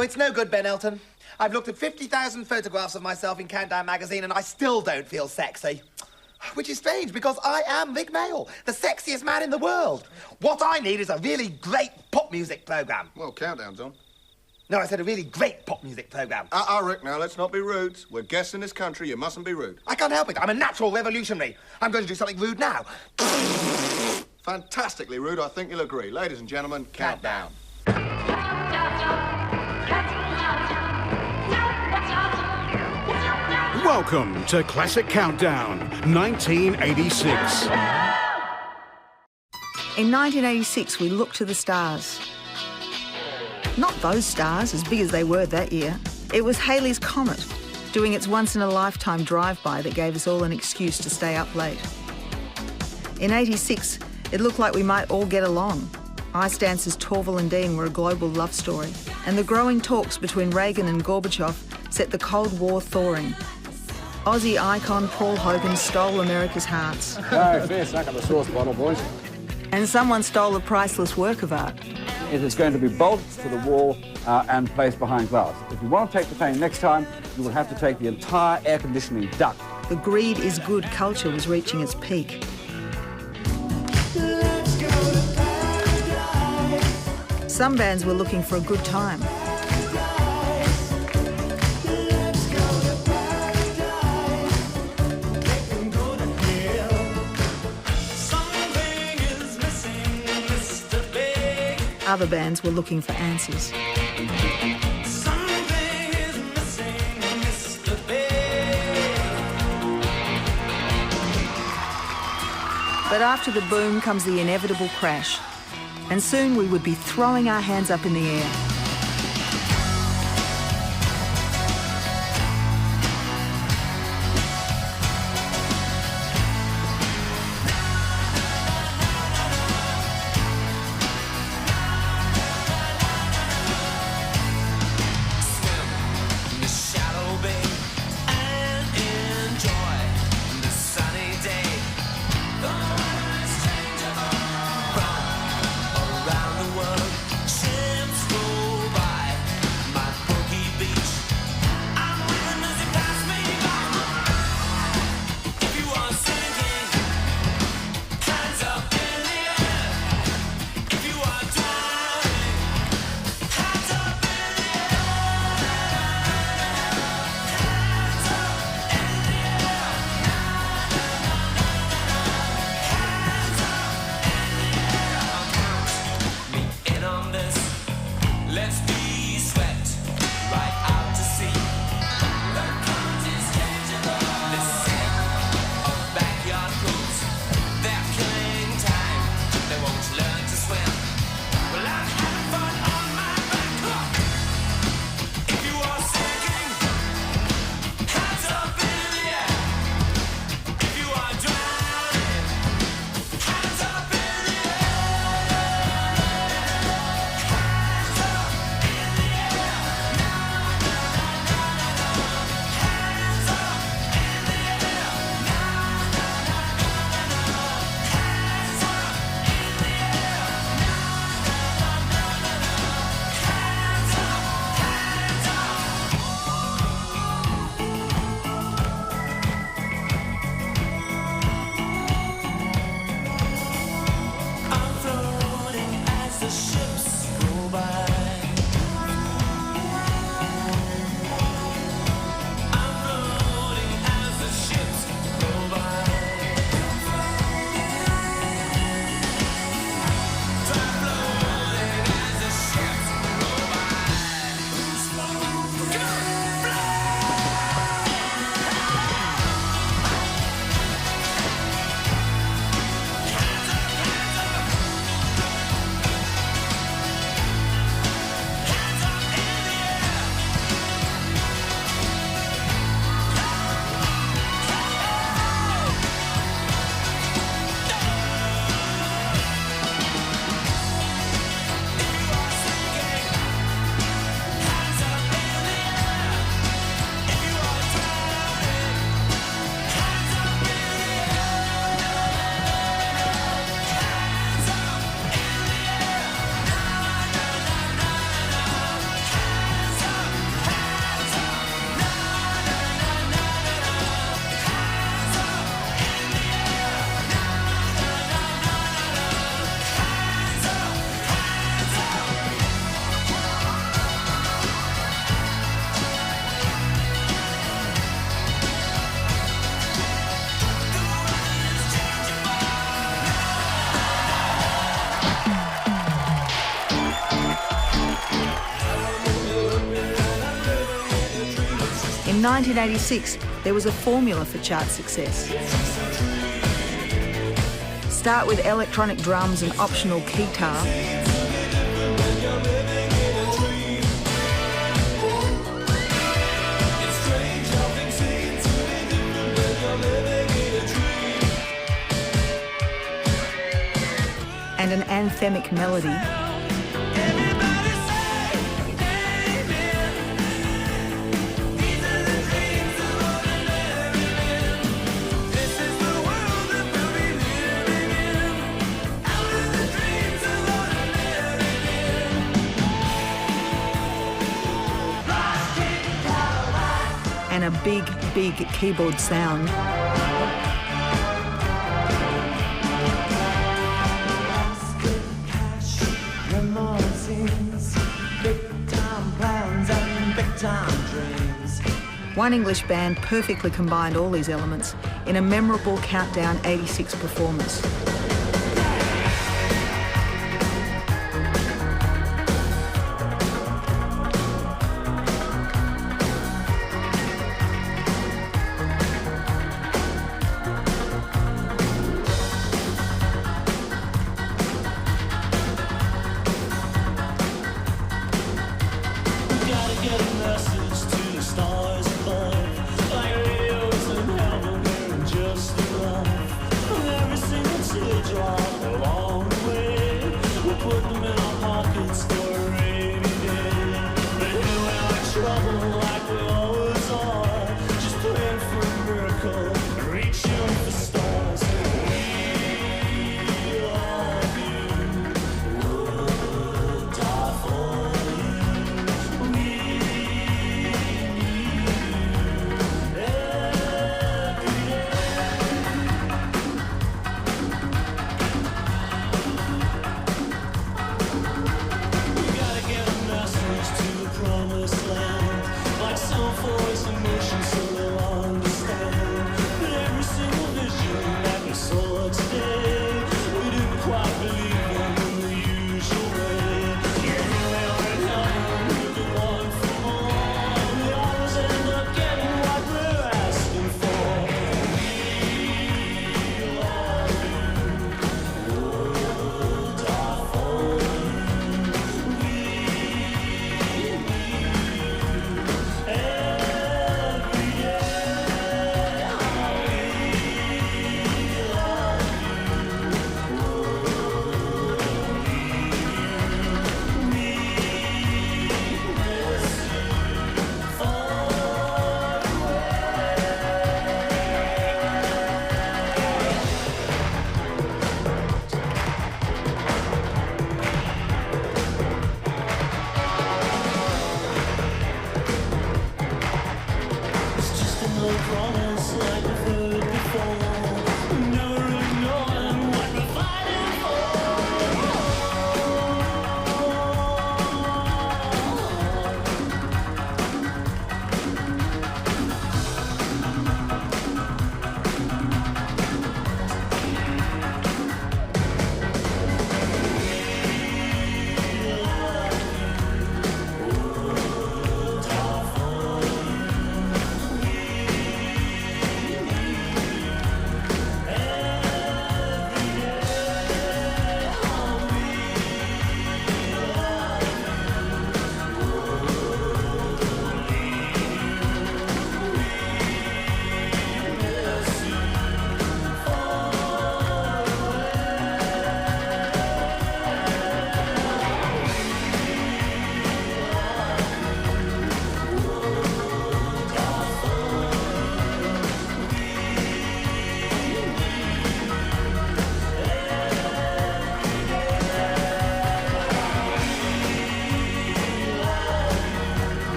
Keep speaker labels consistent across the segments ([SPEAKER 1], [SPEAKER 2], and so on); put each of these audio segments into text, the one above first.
[SPEAKER 1] Oh, it's no good, Ben Elton. I've looked at 50,000 photographs of myself in Countdown magazine and I still don't feel sexy. Which is strange, because I am Vic Mail, the sexiest man in the world. What I need is a really great pop music programme.
[SPEAKER 2] Well, Countdown's on.
[SPEAKER 1] No, I said a really great pop music programme.
[SPEAKER 2] Rick, now, let's not be rude. We're guests in this country. You mustn't be rude.
[SPEAKER 1] I can't help it. I'm a natural revolutionary. I'm going to do something rude now.
[SPEAKER 2] Fantastically rude, I think you'll agree. Ladies and gentlemen, Countdown.
[SPEAKER 3] Welcome to Classic Countdown, 1986.
[SPEAKER 4] In 1986, we looked to the stars. Not those stars, as big as they were that year. It was Halley's Comet, doing its once-in-a-lifetime drive-by that gave us all an excuse to stay up late. In 86, it looked like we might all get along. Ice Dance's Torval and Dean were a global love story, and the growing talks between Reagan and Gorbachev set the Cold War thawing. Aussie icon Paul Hogan stole America's hearts.
[SPEAKER 5] No, fair suck up the sauce bottle, boys.
[SPEAKER 4] And someone stole a priceless work of art.
[SPEAKER 5] It is going to be bolted to the wall and placed behind glass. If you want to take the plane next time, you will have to take the entire air conditioning duct.
[SPEAKER 4] The greed is good culture was reaching its peak. Some bands were looking for a good time. Other bands were looking for answers. But after the boom comes the inevitable crash, and soon we would be throwing our hands up in the air.
[SPEAKER 6] Around the world, ships roll
[SPEAKER 4] In 1986, there was a formula for chart success. Start with electronic drums and optional guitar. And an anthemic melody. And a big, big keyboard sound. One English band perfectly combined all these elements in a memorable Countdown 86 performance.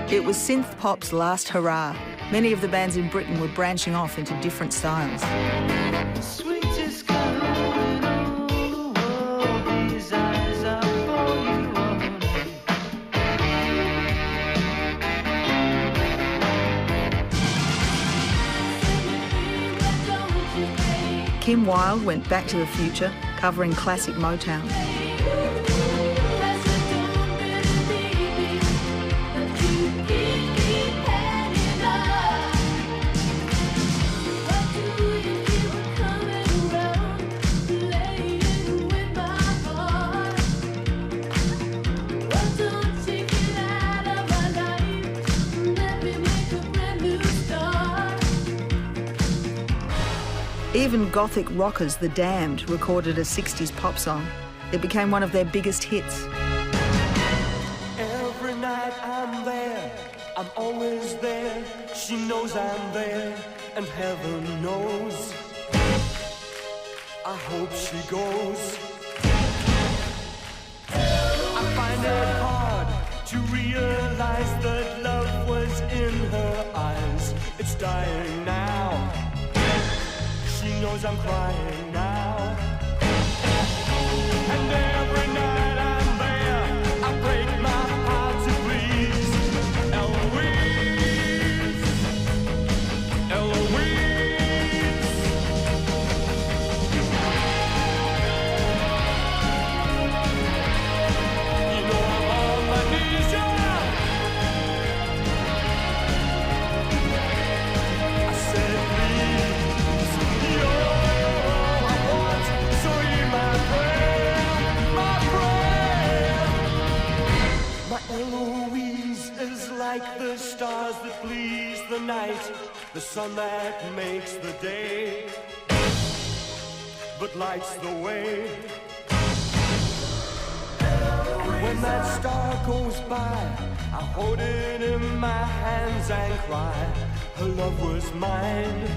[SPEAKER 4] It was synth pop's last hurrah. Many of the bands in Britain were branching off into different styles.
[SPEAKER 6] Sweetest girl in all the world, these eyes are for you.
[SPEAKER 4] Kim Wilde went back to the future, covering classic Motown. Even gothic rockers The Damned recorded a 60s pop song. It became one of their biggest hits.
[SPEAKER 6] Every night I'm there, I'm always there. She knows I'm there, and heaven knows. I hope she goes. I find it hard to realize that love was in her eyes. It's dying now. She knows I'm crying now. And every night I'm there, I break my heart to please Eloise. Eloise. You know I'm on my knees, yeah. I said please, you're all I want, so hear my prayer, my prayer. My Eloise is like the stars that please the night, the sun that makes the day, but lights the way. When that star goes by, I hold it in my hands and cry, her love was mine.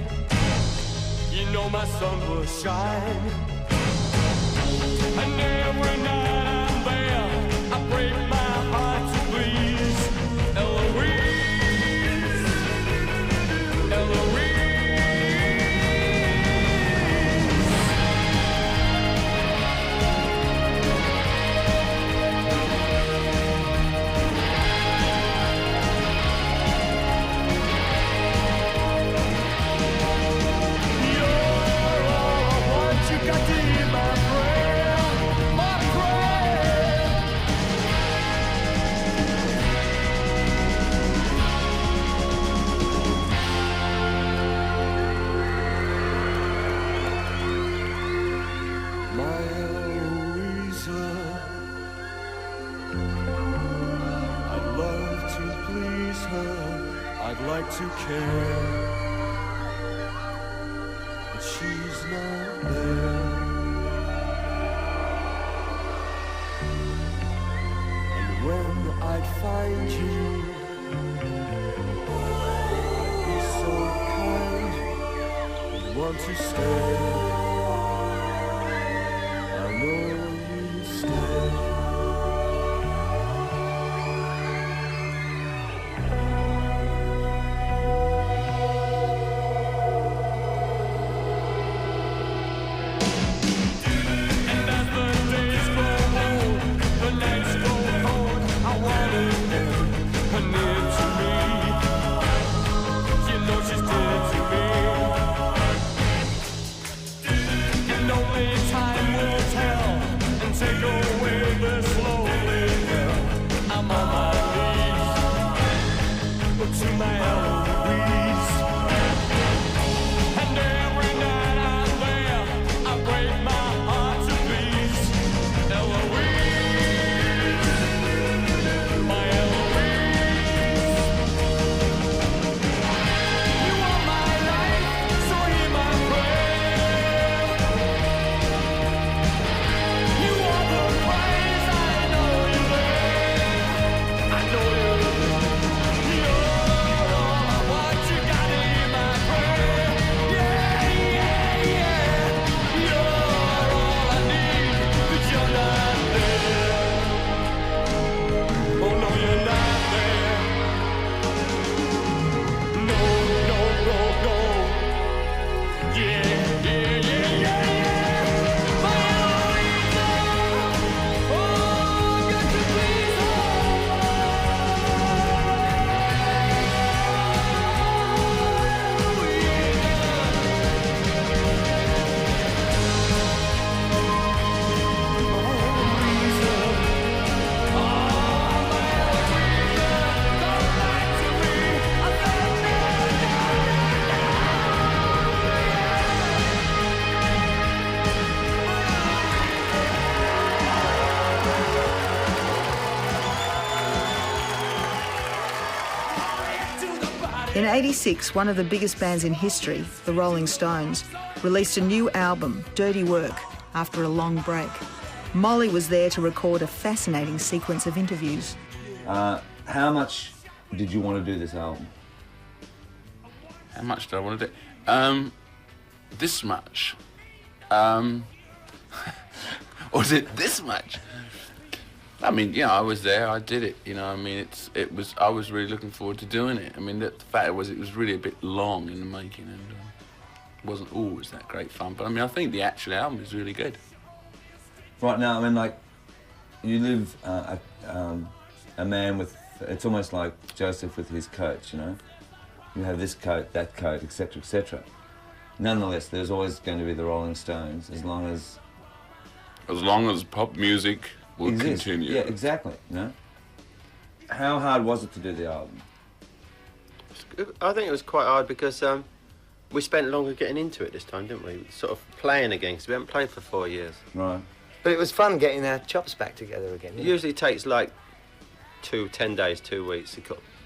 [SPEAKER 6] You know my sun will shine. And every night I'm there, I break my heart to please Eloise. Eloise. You got to hear my prayer, my prayer. My Eloisa, I'd love to please her, I'd like to care, but she's not there. And when I'd find you, I'd be so kind, you'd want to stay. I know you'd stay.
[SPEAKER 4] In '86, one of the biggest bands in history, the Rolling Stones, released a new album, Dirty Work, after a long break. Molly was there to record a fascinating sequence of interviews.
[SPEAKER 5] How much did you want to do this album?
[SPEAKER 7] How much do I want to do? This much. Or is it this much? I mean, yeah, I was there, I did it, you know, I mean, I was really looking forward to doing it. I mean, the fact was, it was really a bit long in the making, and it wasn't always that great fun, but I mean, I think the actual album is really good.
[SPEAKER 5] Right now, I mean, like, you live a man with, it's almost like Joseph with his coat, you know? You have this coat, that coat, etc., etc. Nonetheless, there's always going to be the Rolling Stones, as long as...
[SPEAKER 7] As long as pop music will
[SPEAKER 5] exists.
[SPEAKER 7] continue.
[SPEAKER 5] Yeah, exactly, you know? How hard was it to do the album?
[SPEAKER 8] I think it was quite hard because we spent longer getting into it this time, didn't we? Sort of playing again, because we haven't played for 4 years.
[SPEAKER 5] Right.
[SPEAKER 9] But it was fun getting our chops back together again.
[SPEAKER 8] It usually takes like 10 days, 2 weeks to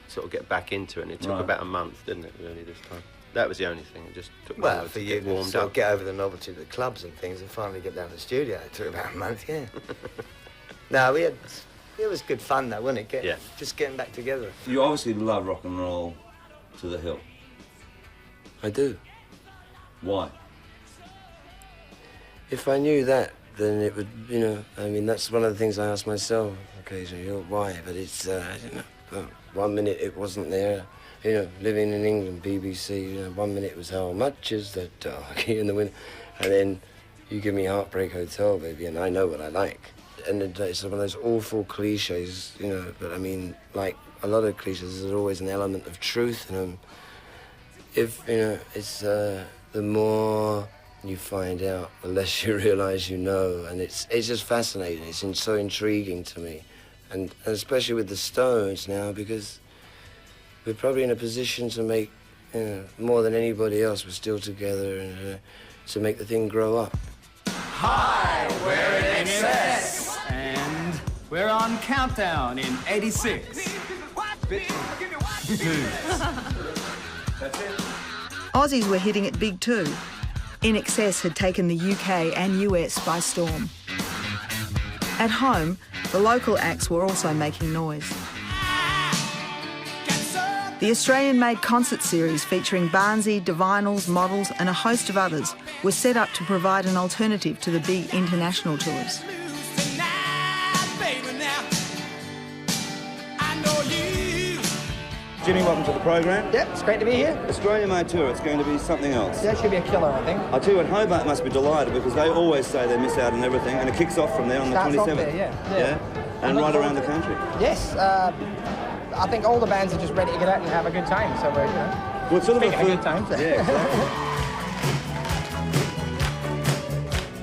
[SPEAKER 8] sort of get back into it, and it took about a month, didn't it, really, this time? That was the only thing. It just took
[SPEAKER 9] Well, for you
[SPEAKER 8] get warmed
[SPEAKER 9] to
[SPEAKER 8] up.
[SPEAKER 9] get over the novelty of the clubs and things and finally get down to the studio, it took about a month, yeah. No, it was good fun though, wasn't it? Just getting back together.
[SPEAKER 5] You obviously love rock and roll to the hilt.
[SPEAKER 9] I do.
[SPEAKER 5] Why?
[SPEAKER 9] If I knew that, then it would, you know, I mean, that's one of the things I ask myself occasionally, why? But it's, I don't know, well, 1 minute it wasn't there, you know, living in England, BBC, you know, 1 minute it was how much is that dark in the winter, and then you give me Heartbreak Hotel, baby, and I know what I like. And it's one of those awful cliches, you know, but I mean, like a lot of cliches, there's always an element of truth in them. If, you know, it's the more you find out, the less you realise you know, and it's just fascinating. It's so intriguing to me, and especially with the Stones now, because we're probably in a position to make, you know, more than anybody else. We're still together, and to make the thing grow up.
[SPEAKER 10] Hi, we're in excess, and we're on Countdown in '86.
[SPEAKER 4] Aussies were hitting it big too. In Excess had taken the UK and US by storm. At home, the local acts were also making noise. The Australian-made concert series featuring Barnsey, Divinals, Models and a host of others was set up to provide an alternative to the big international tours.
[SPEAKER 5] Jimmy, welcome to the program.
[SPEAKER 11] Yep, it's great to be here.
[SPEAKER 5] Australia-made tour, it's going to be something else.
[SPEAKER 11] That should be a killer, I think.
[SPEAKER 5] I tell you what, Hobart must be delighted because they always say they miss out on everything, and it kicks off from there on
[SPEAKER 11] Starts
[SPEAKER 5] the 27th.
[SPEAKER 11] off there, yeah.
[SPEAKER 5] And right around the country.
[SPEAKER 11] Yes, I think all the bands are just ready to get out and have a good time, so we're, you know,
[SPEAKER 5] well, it's sort of
[SPEAKER 11] speaking of good times.
[SPEAKER 5] Yeah,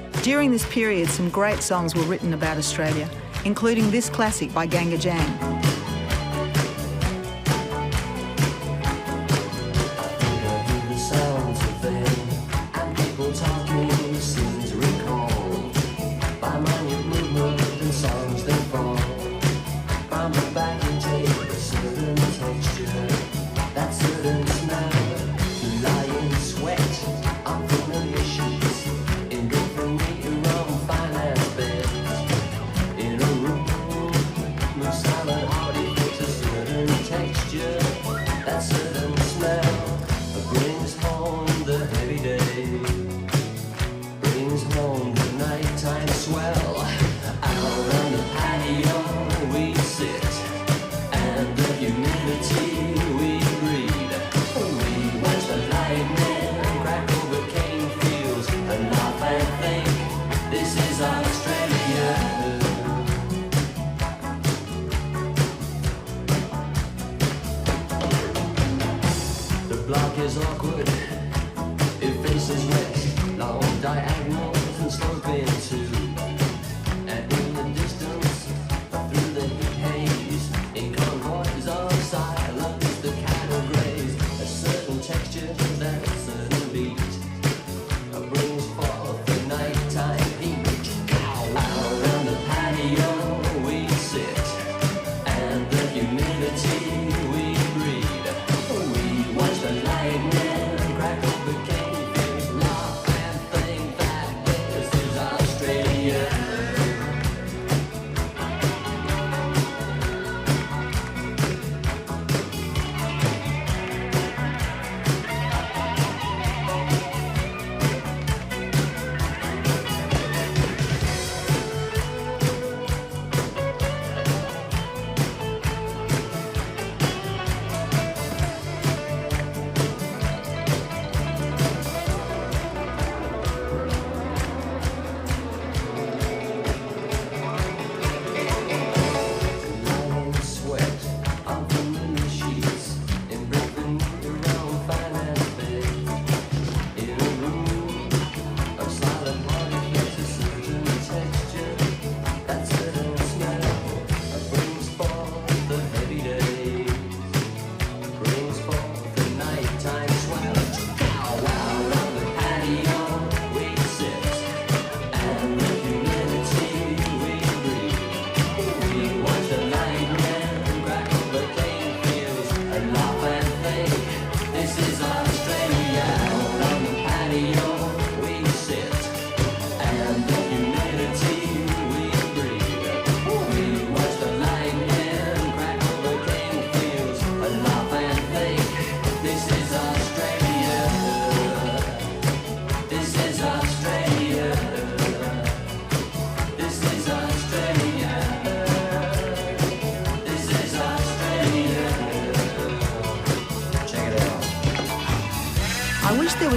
[SPEAKER 5] exactly.
[SPEAKER 4] During this period, some great songs were written about Australia, including this classic by Ganga Jang.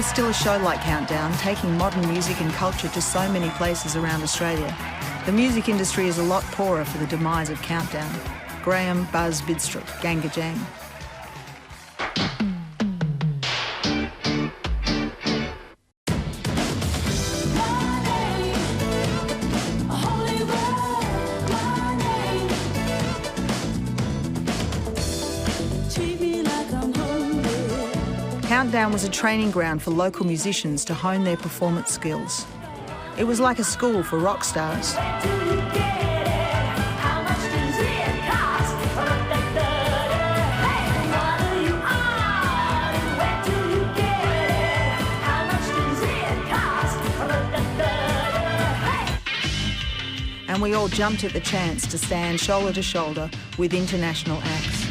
[SPEAKER 4] is still a show like Countdown, taking modern music and culture to so many places around Australia. The music industry is a lot poorer for the demise of Countdown. Graham Buzz Bidstrup, Ganga Jang. Countdown was a training ground for local musicians to hone their performance skills. It was like a school for rock stars. And we all jumped at the chance to stand shoulder to shoulder with international acts.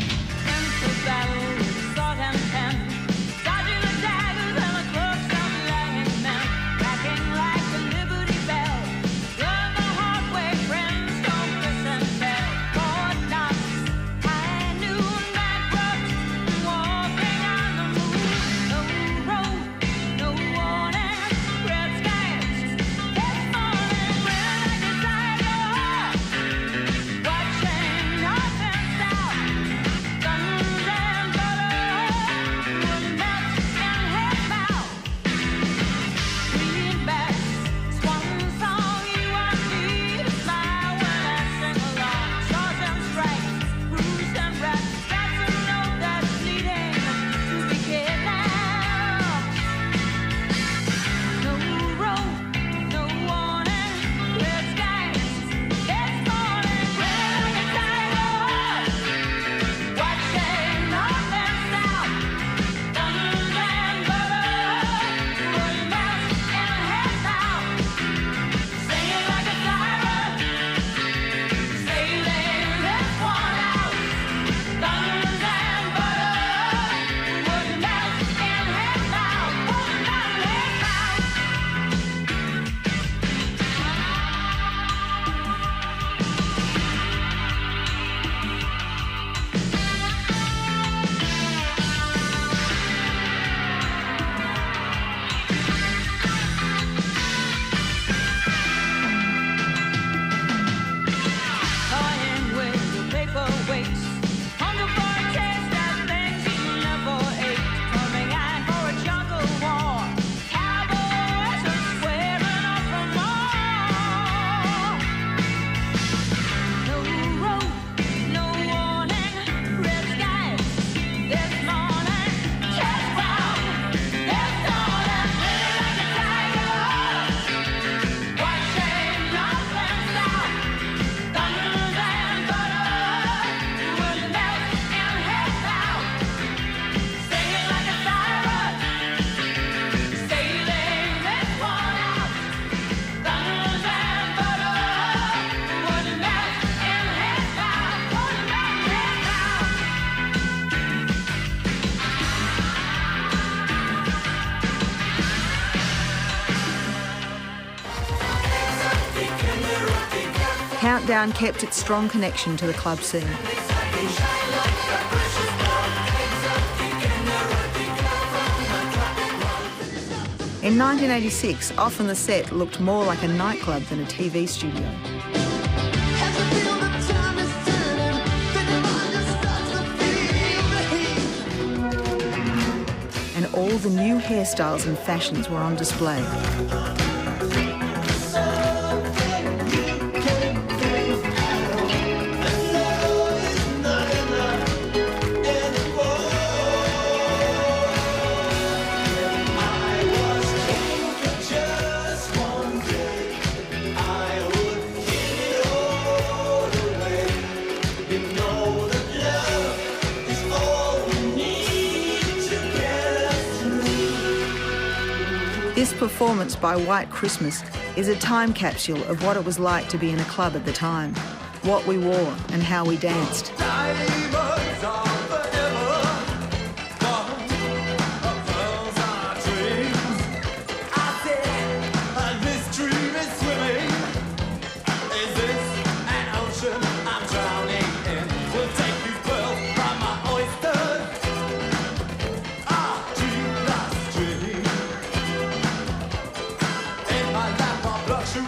[SPEAKER 4] Countdown kept its strong connection to the club scene. In 1986, often the set looked more like a nightclub than a TV studio. And all the new hairstyles and fashions were on display. This performance by White Christmas is a time capsule of what it was like to be in a club at the time, what we wore and how we danced.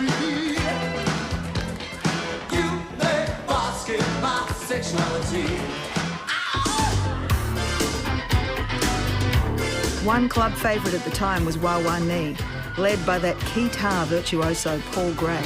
[SPEAKER 6] mystery. You may basket my sexuality.
[SPEAKER 4] One club favourite at the time was Wah Wah Nee, led by that guitar virtuoso Paul Gray.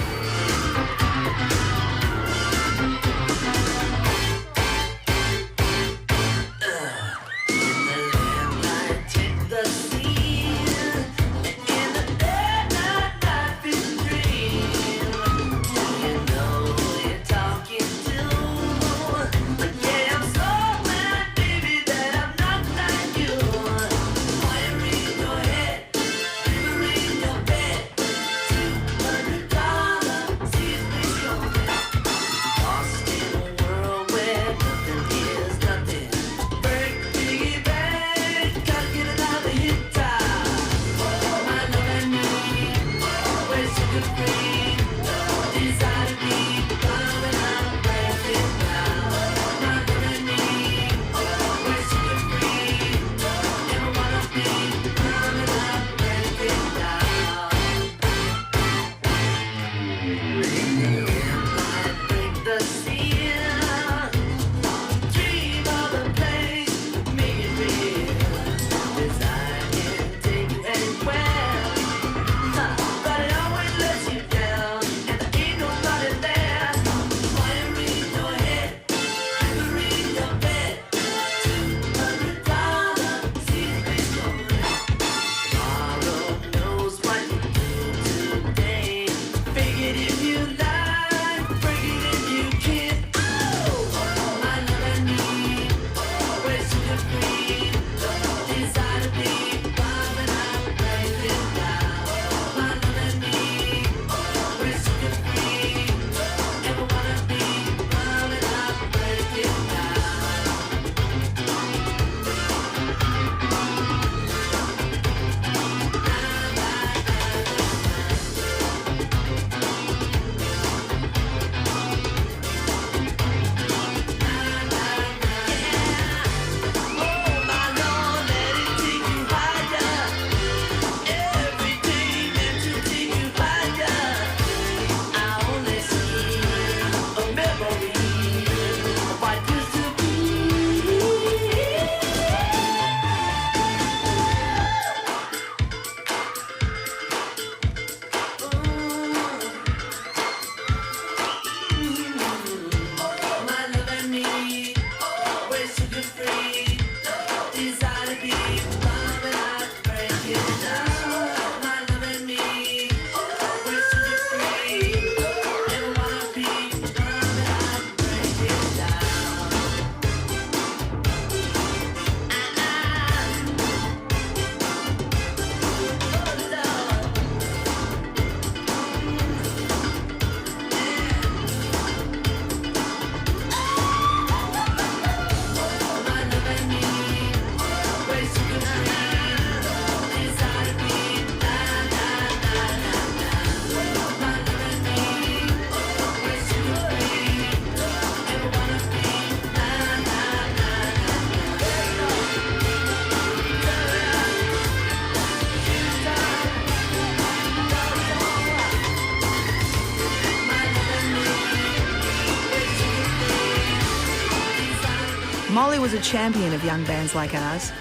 [SPEAKER 4] Molly was a champion of young bands like ours.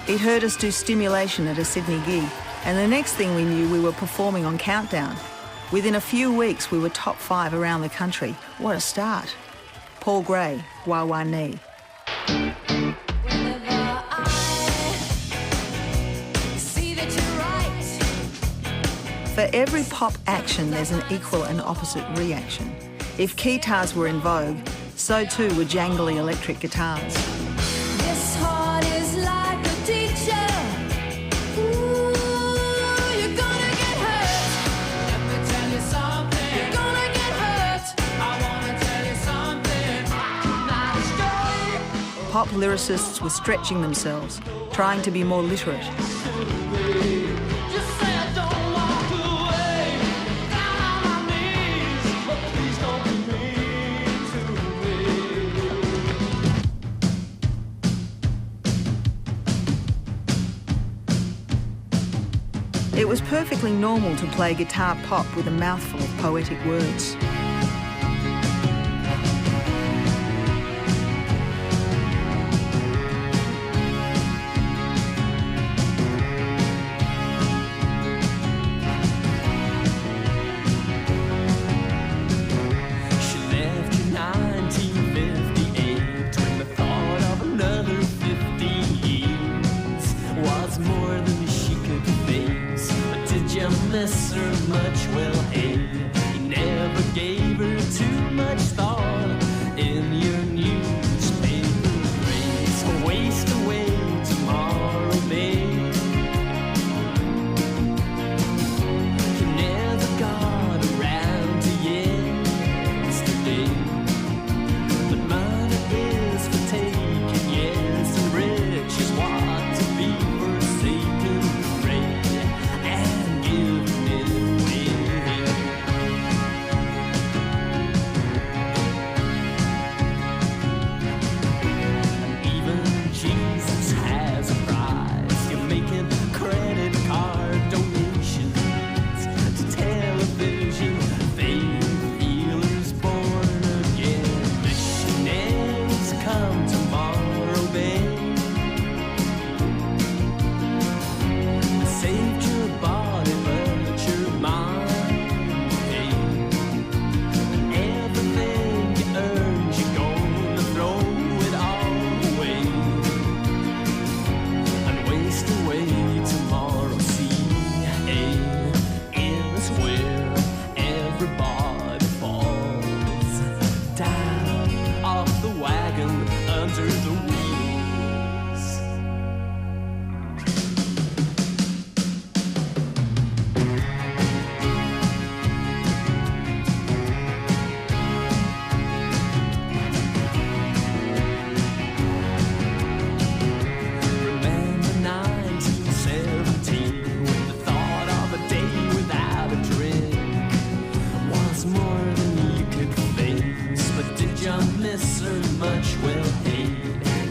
[SPEAKER 4] He'd heard us do Stimulation at a Sydney gig, and the next thing we knew, we were performing on Countdown. Within a few weeks, we were top 5 around the country. What a start. Paul Gray, Wah Wah Nee. For every pop action, there's an equal and opposite reaction. If guitars were in vogue, so too were jangly electric guitars.
[SPEAKER 12] This heart is like a teacher. Ooh, you're gonna get hurt. Let me tell you something. You're gonna get hurt. I wanna tell you something.
[SPEAKER 4] Pop lyricists were stretching themselves, trying to be more literate. It it was perfectly normal to play guitar pop with a mouthful of poetic words.
[SPEAKER 6] She left in 1958 when the thought of another 50 years was more than she could face. But did you miss her much? Well, hey, you never gave her too much thought in your newspaper race. Waste away tomorrow, babe. You never got around to yesterday. But money is for taking, yes, and rich is what to be forsaken, afraid, and giving it away. And even Jesus has a prize. You're making credit card donations to television, faith healers born again. Missionaries come tomorrow, babe. They saved your body, but your mind paid. And everything you earned, you're gonna throw it all away and waste away tomorrow. See, is where everybody falls down off the wagon under the wheels. Remember 1917 when the thought of a day without a drink was more than you could face. But did you miss her much? Well, hey,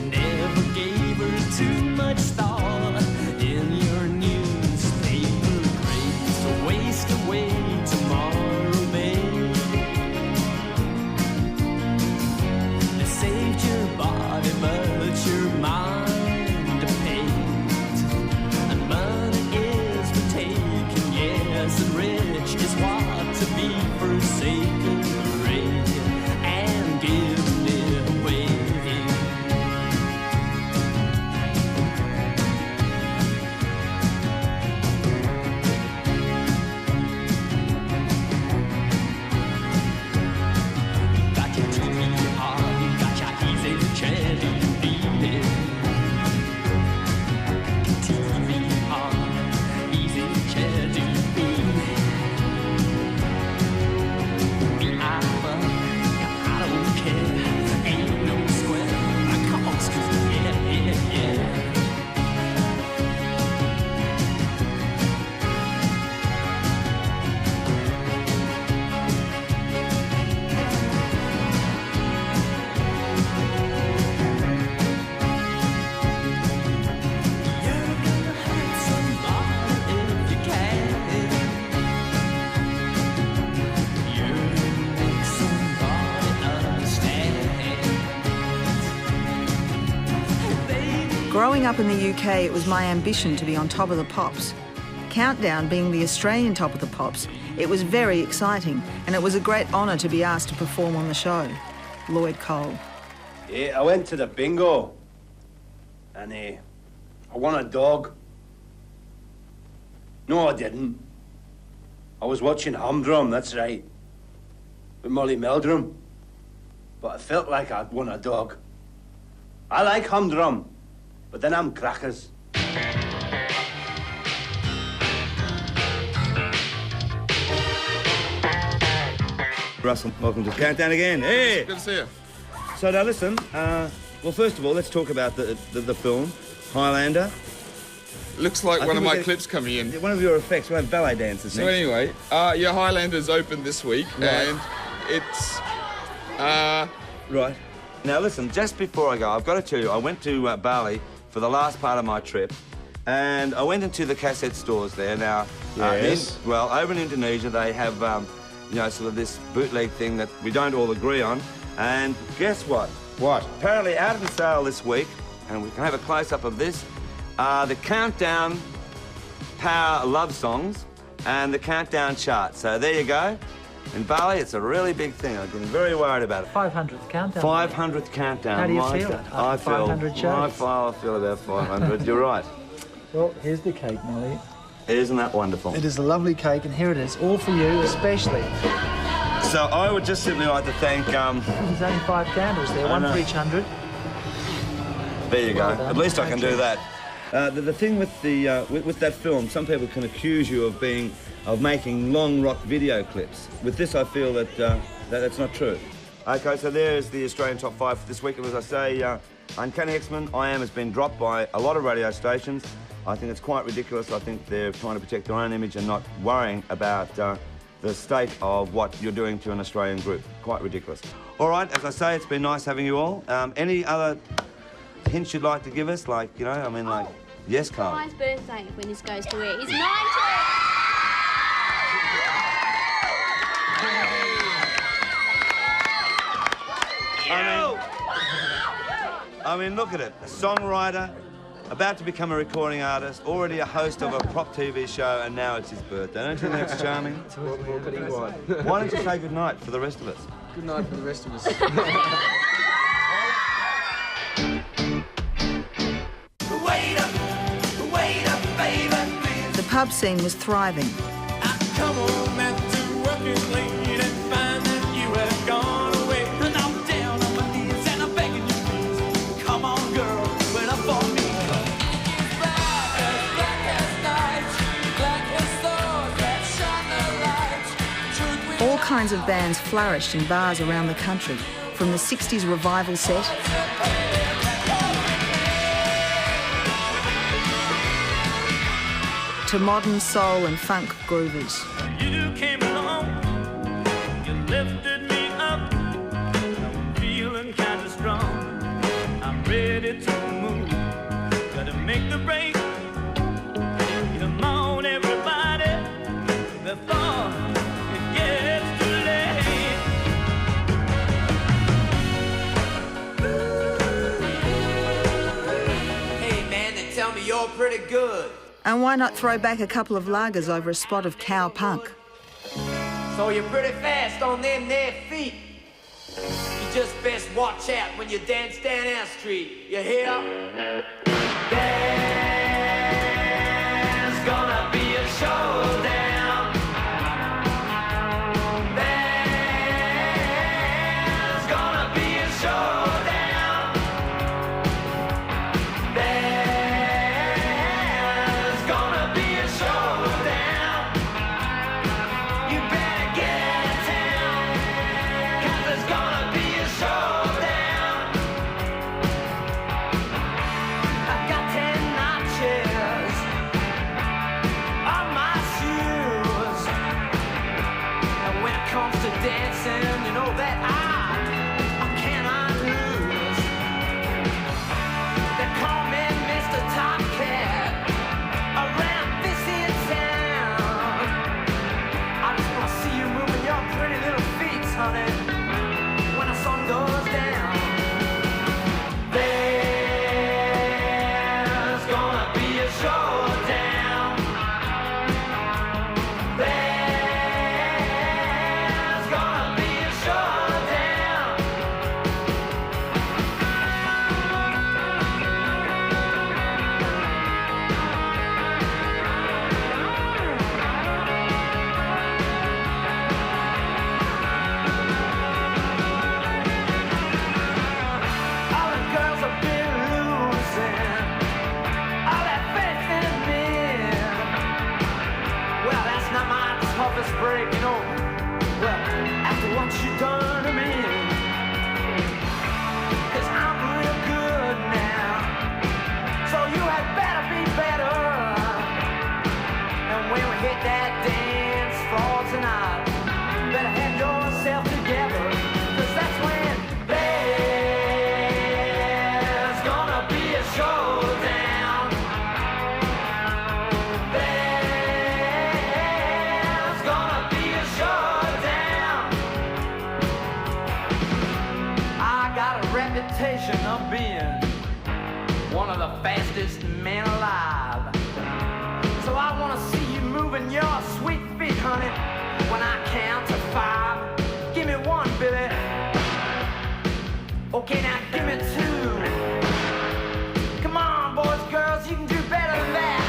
[SPEAKER 6] never gave her too much thought in your newspaper grades. So waste away tomorrow, babe. They saved your body, but your mind paid. And money is for taking, yes, and rich is what to be forsaken, afraid, and giving it away. Got your TV on, you got your easy chair, do you need it? TV on, easy chair, do you need it? Me, I don't care, ain't no sweat, I cause, 'cause yeah. You're gonna hurt somebody if you can. You're gonna make somebody understand. Baby,
[SPEAKER 4] Growing up in the UK, it was my ambition to be on Top of the Pops. Countdown being the Australian Top of the Pops, it was very exciting, and it was a great honour to be asked to perform on the show. Lloyd Cole.
[SPEAKER 13] Yeah, I went to the bingo, and I won a dog. No, I didn't. I was watching Humdrum, that's right, with Molly Meldrum. But I felt like I'd won a dog. I like Humdrum, but then I'm crackers.
[SPEAKER 14] Russell, welcome to Countdown again. Hey!
[SPEAKER 7] Good to see you.
[SPEAKER 14] So now listen, well, first of all, let's talk about the film, Highlander.
[SPEAKER 7] Looks like
[SPEAKER 14] I
[SPEAKER 7] one
[SPEAKER 14] think
[SPEAKER 7] of
[SPEAKER 14] we
[SPEAKER 7] my
[SPEAKER 14] get-
[SPEAKER 7] clips coming in.
[SPEAKER 14] One of your effects, we'll have ballet dancers
[SPEAKER 7] So
[SPEAKER 14] next.
[SPEAKER 7] anyway, yeah, Highlander's opened this week,
[SPEAKER 14] Right.
[SPEAKER 7] and it's
[SPEAKER 14] Right. Now listen, just before I go, I've got to tell you, I went to Bali for the last part of my trip, and I went into the cassette stores there. Now,
[SPEAKER 13] Yes.
[SPEAKER 14] over in Indonesia, they have, sort of this bootleg thing that we don't all agree on. And guess what?
[SPEAKER 13] What?
[SPEAKER 14] Apparently out on sale this week, and we can have a close-up of this, the Countdown Power Love Songs and the Countdown chart. So there you go. In Bali, it's a really big thing. I'm getting very worried about it.
[SPEAKER 15] 500th countdown.
[SPEAKER 14] 500th countdown.
[SPEAKER 15] How do you
[SPEAKER 14] My
[SPEAKER 15] feel
[SPEAKER 14] God.
[SPEAKER 15] after
[SPEAKER 14] I feel
[SPEAKER 15] 500 shows?
[SPEAKER 14] I feel about 500. You're right.
[SPEAKER 15] Well, here's the cake, Molly.
[SPEAKER 14] Isn't that wonderful?
[SPEAKER 15] It is a lovely cake, and here it is, all for you, especially.
[SPEAKER 14] So I would just simply like to thank.
[SPEAKER 15] There's only 5 candles there,
[SPEAKER 14] I
[SPEAKER 15] one
[SPEAKER 14] know.
[SPEAKER 15] for each 100.
[SPEAKER 14] There you go.
[SPEAKER 15] Well done.
[SPEAKER 14] At least I can
[SPEAKER 15] Thank
[SPEAKER 14] do
[SPEAKER 15] you.
[SPEAKER 14] that. The thing with the with that film, some people can accuse you of making long rock video clips. With this, I feel that that's not true. Okay, so there's the Australian Top 5 for this week. And as I say, Uncanny X-Men, I Am has been dropped by a lot of radio stations. I think it's quite ridiculous. I think they're trying to protect their own image and not worrying about the state of what you're doing to an Australian group. Quite ridiculous. All right, as I say, it's been nice having you all. Any other hints you'd like to give us? Like, yes, Carl.
[SPEAKER 16] Ryan's birthday when this goes to air. He's 19.
[SPEAKER 14] I mean, look at it. A songwriter, about to become a recording artist, already a host of a prop TV show, and now it's his birthday. Don't you think that's charming?
[SPEAKER 9] What more could he want?
[SPEAKER 14] Why don't you say good night for the rest of us?
[SPEAKER 9] Good night for the rest of us.
[SPEAKER 4] The pub scene was thriving.
[SPEAKER 6] Come home after working late and find that you have gone away. And I'm down on my knees and I'm begging you, please. Come on, girl, wait up for me.
[SPEAKER 4] All kinds of bands flourished in bars around the country, from the 60s revival set to modern soul and funk groovers.
[SPEAKER 6] You came along, you lifted me up. I'm feeling kind of strong. I'm ready to move. Gotta make the break. Come on, everybody, before it gets too late.
[SPEAKER 17] Hey man, they tell me you're pretty good.
[SPEAKER 4] And why not throw back a couple of lagers over a spot of cow punk?
[SPEAKER 17] So you're pretty fast on them there feet. You just best watch out when you dance down our street. You hear? There's gonna be a showdown. There's gonna be a showdown. There's gonna be a showdown. You better get out of town, 'cause there's gonna be a showdown. I've got 10 notches on my shoes, and when it comes to dancing, you know that I cannot lose. They call me Mr. Top Cat around this here town. I just wanna see you moving your pretty little feet, honey, when the sun goes down. There's gonna be a showdown. There's gonna be a showdown. reputation of being one of the fastest men alive. So I wanna see you moving your sweet feet, honey, when I count to 5. Give me 1, Billy. Okay, now give me 2. Come on, boys, girls, you can do better than that.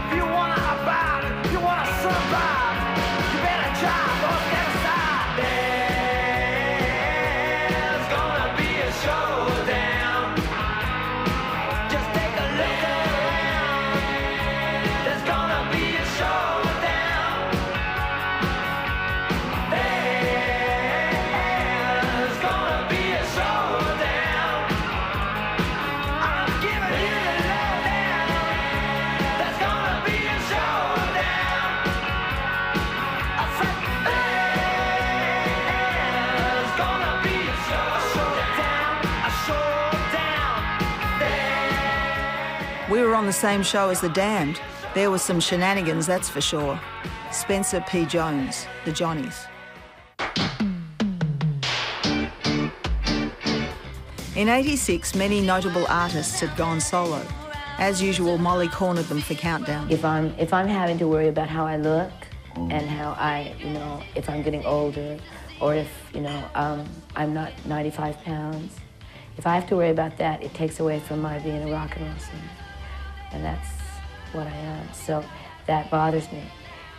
[SPEAKER 17] If you wanna abide, if you wanna survive, you better drive or step aside. There's gonna be a showdown. Just take a look around. There's gonna be a showdown. There's gonna be a showdown. I'm giving you the lowdown. There's gonna be a showdown. I said there's gonna be a showdown. A showdown.
[SPEAKER 4] We were on the same show as The Damned. There was some shenanigans, that's for sure. Spencer P. Jones, the Johnnies. In '86, many notable artists had gone solo. As usual, Molly cornered them for Countdown.
[SPEAKER 18] If I'm having to worry about how I look and how I, if I'm getting older, or if, I'm not 95 pounds, if I have to worry about that, it takes away from my being a rock and roll singer. And that's what I am. So that bothers me.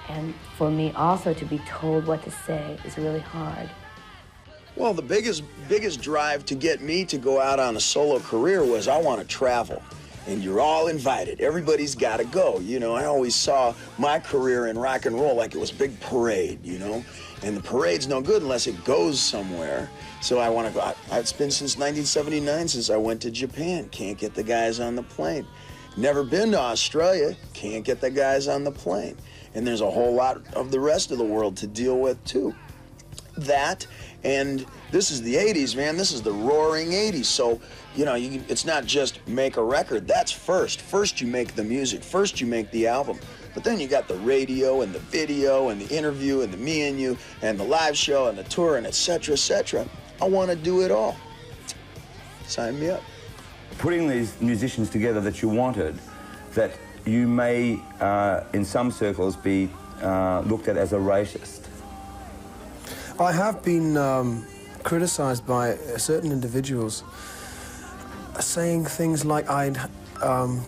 [SPEAKER 18] And for me also to be told what to say is really hard.
[SPEAKER 19] Well, the biggest drive to get me to go out on a solo career was I want to travel. And you're all invited. Everybody's got to go. I always saw my career in rock and roll like it was a big parade, And the parade's no good unless it goes somewhere. So I want to go. It's been since 1979 since I went to Japan. Can't get the guys on the plane. Never been to Australia. Can't get the guys on the plane. And there's a whole lot of the rest of the world to deal with, too. That, and this is the 80s, man. This is the roaring 80s. So, it's not just make a record. That's first. First you make the music. First you make the album. But then you got the radio and the video and the interview and the me and you and the live show and the tour and et cetera, et cetera. I want to do it all. Sign me up.
[SPEAKER 14] Putting these musicians together that you wanted, that you may, in some circles, be looked at as a racist.
[SPEAKER 20] I have been criticized by certain individuals saying things like I'd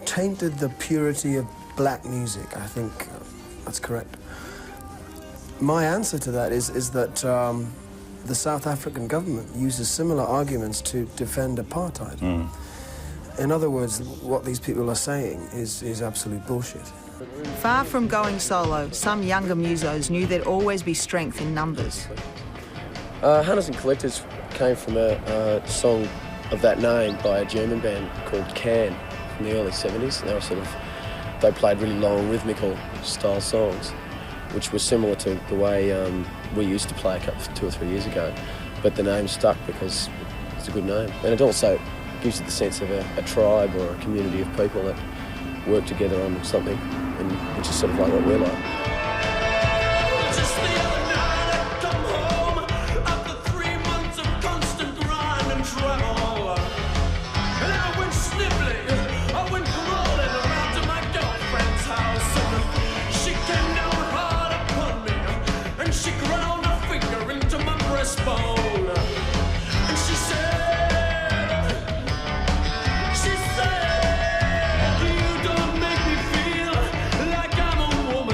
[SPEAKER 20] tainted the purity of black music. I think that's correct. My answer to that is that the South African government uses similar arguments to defend apartheid. In other words, what these people are saying is absolute bullshit.
[SPEAKER 4] Far from going solo, some younger musos knew there'd always be strength in numbers.
[SPEAKER 21] Hunters and Collectors came from a song of that name by a German band called Can from the early 70s. They played really long rhythmical style songs, which was similar to the way we used to play 2 or 3 years ago. But the name stuck because it's a good name. And it also gives you the sense of a tribe or a community of people that work together on something, and which is sort of like what we're like.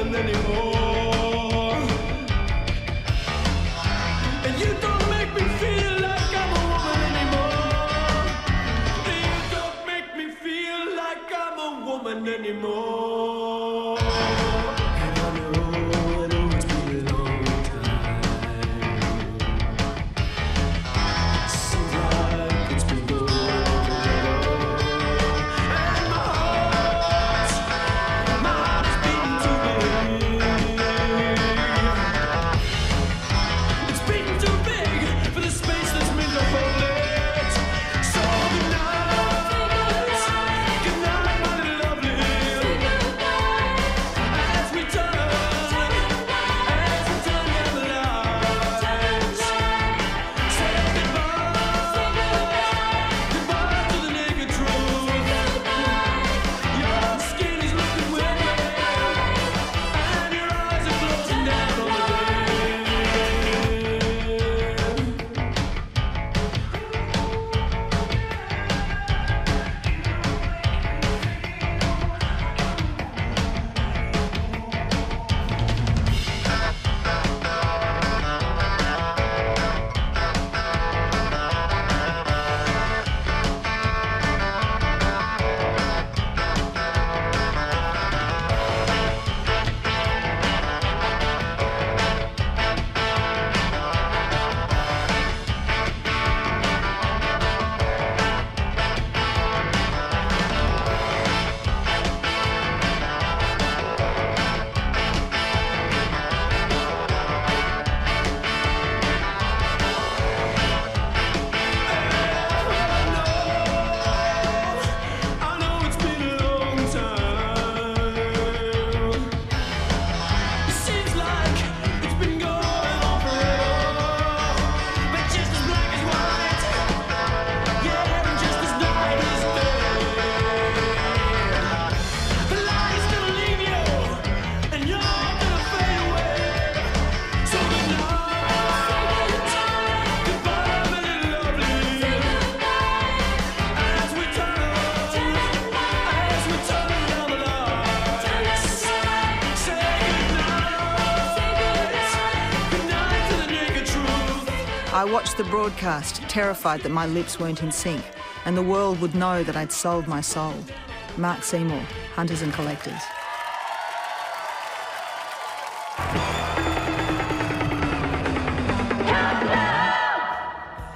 [SPEAKER 6] Anymore.
[SPEAKER 4] I watched the broadcast, terrified that my lips weren't in sync and the world would know that I'd sold my soul. Mark Seymour, Hunters and Collectors.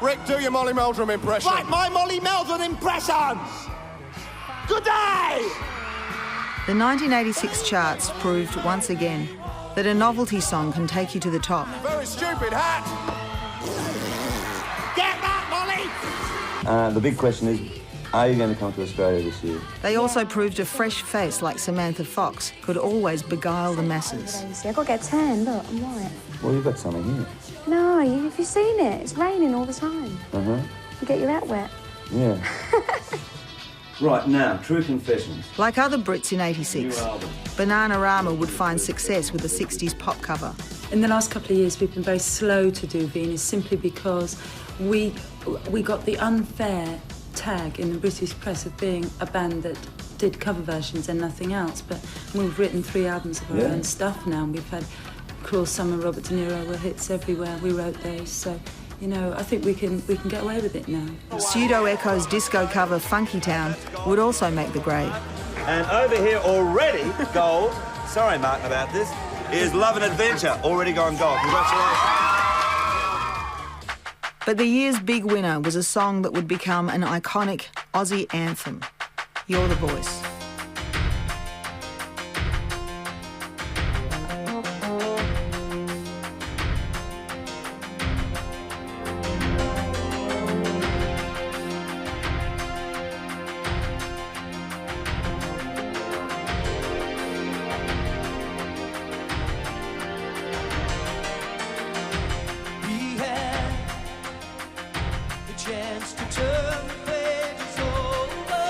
[SPEAKER 2] Rick, do your Molly Meldrum impression.
[SPEAKER 1] Like my Molly Meldrum impressions! Good day!
[SPEAKER 4] The 1986 charts proved once again that a novelty song can take you to the top.
[SPEAKER 2] Very stupid hat.
[SPEAKER 1] Get that, Molly!
[SPEAKER 5] The big question is, are you going to come to Australia this year?
[SPEAKER 4] They also proved a fresh face like Samantha Fox could always beguile the masses.
[SPEAKER 22] I've got to get tan, look, I'm white.
[SPEAKER 5] Well, you've got something here.
[SPEAKER 22] No, have you seen it? It's raining all the time.
[SPEAKER 5] Uh-huh.
[SPEAKER 22] You get your hat wet.
[SPEAKER 5] Yeah. Right, now, True Confessions.
[SPEAKER 4] Like other Brits in '86, Bananarama would find success with a 60s pop cover.
[SPEAKER 23] In the last couple of years, we've been very slow to do Venus simply because we got the unfair tag in the British press of being a band that did cover versions and nothing else. But we've written 3 albums of our own stuff now, and we've had Cruel Summer, Robert De Niro were hits everywhere. We wrote those, so you know, I think we can get away with it now.
[SPEAKER 4] Pseudo Echo's disco cover Funky Town would also make the grade.
[SPEAKER 14] And over here already, gold, sorry Martin about this, is Love and Adventure, already gone gold. Congratulations.
[SPEAKER 4] But the year's big winner was a song that would become an iconic Aussie anthem, You're the Voice.
[SPEAKER 6] We had the chance to turn the pages over.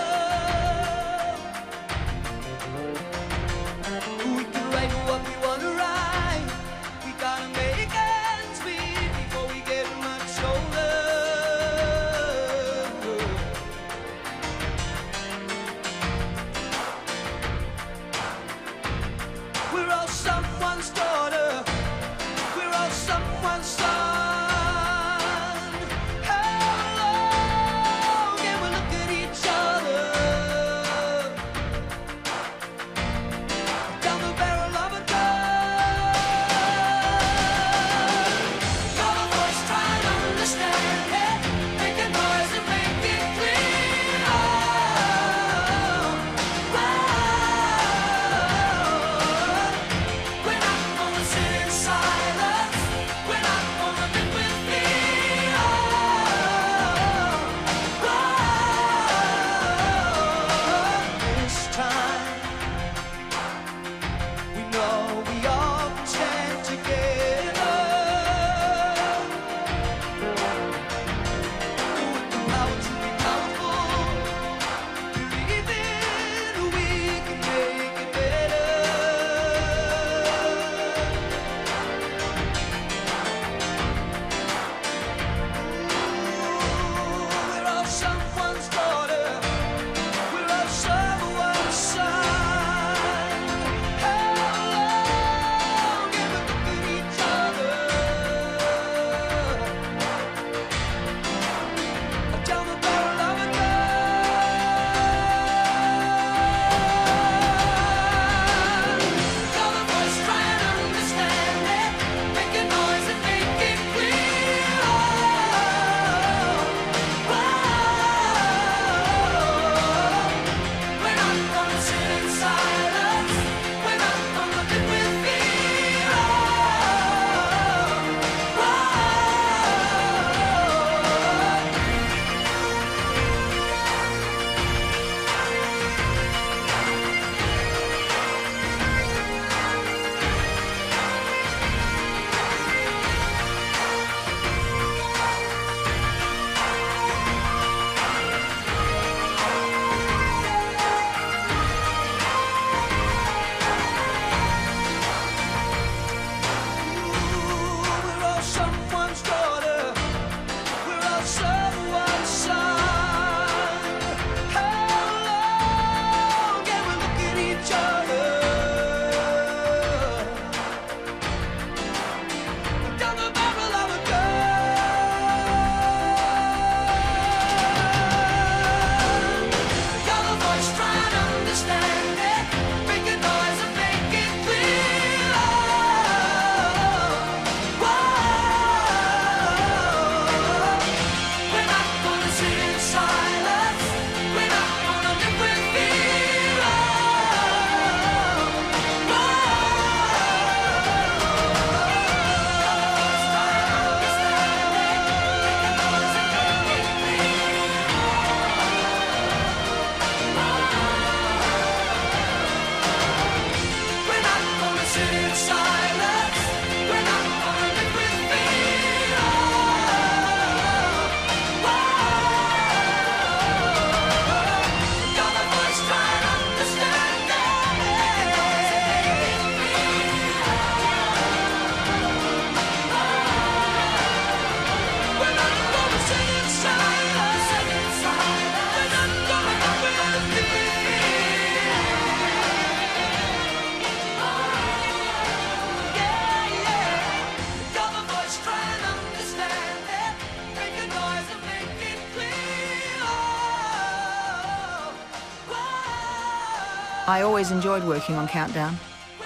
[SPEAKER 4] I always enjoyed working on Countdown.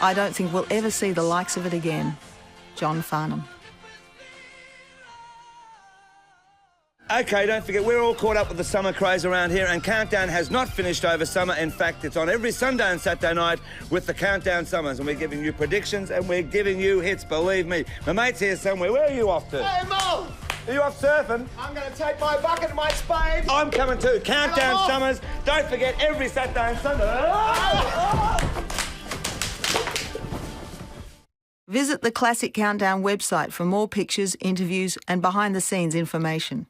[SPEAKER 4] I don't think we'll ever see the likes of it again. John Farnham.
[SPEAKER 14] Okay, don't forget, we're all caught up with the summer craze around here, and Countdown has not finished over summer. In fact, it's on every Sunday and Saturday night with the Countdown Summers, and we're giving you predictions and we're giving you hits, believe me. My mate's here somewhere. Where are you off to?
[SPEAKER 1] Hey, Mo!
[SPEAKER 14] Are you off surfing?
[SPEAKER 1] I'm going to take my bucket and my spade.
[SPEAKER 14] I'm coming too. Countdown Summers. Don't forget, every Saturday and Sunday.
[SPEAKER 4] Visit the Classic Countdown website for more pictures, interviews and behind-the-scenes information.